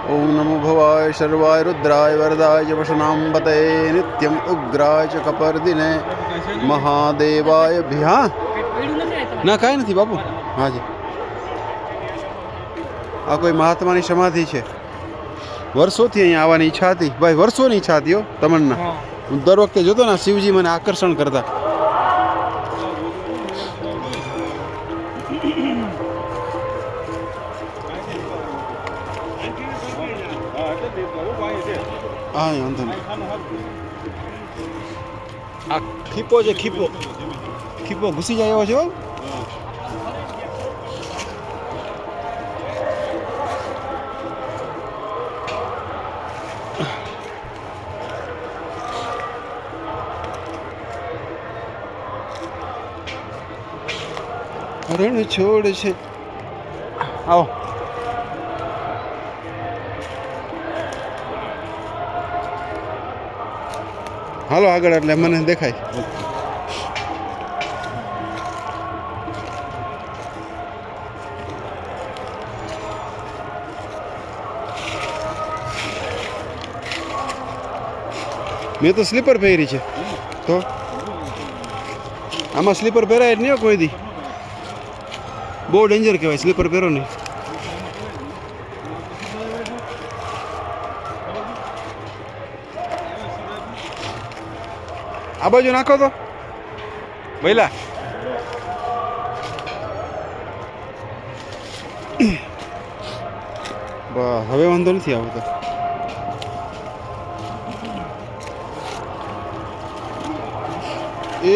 ओम नमो भवाय शर्वाय रुद्राय वरदाय च वशनाम्बते नित्यम उग्राय च कपर्दिने महादेवाय भी। हाँ ना काई नहीं बापू। हाँ जी आ कोई महात्मा की समाधि है। वर्षों थी अहीं आवानी इच्छा थी भाई, वर्षों की इच्छा थी हो तमन्ना। हूँ दर वखते जोतो ना शिवजी मैंने आकर्षण करता। हाँ वांधो नहीं। आ खीपो जे खीपो खीपो घुसी जाए एवो छो। रण छोड़ छे। आओ हालो आगळ એટલે મને દેખાય। મેં તો સ્લીપર પહેરી છે તો આમાં સ્લીપર પહેરાય જ નહીં હો કોઈ દી। બહુ ડેન્જર કહેવાય સ્લીપર પહેરો નહીં। આ બાજુ નાખો તો ભઈલા। હવે વાંધો નથી આવતો। એ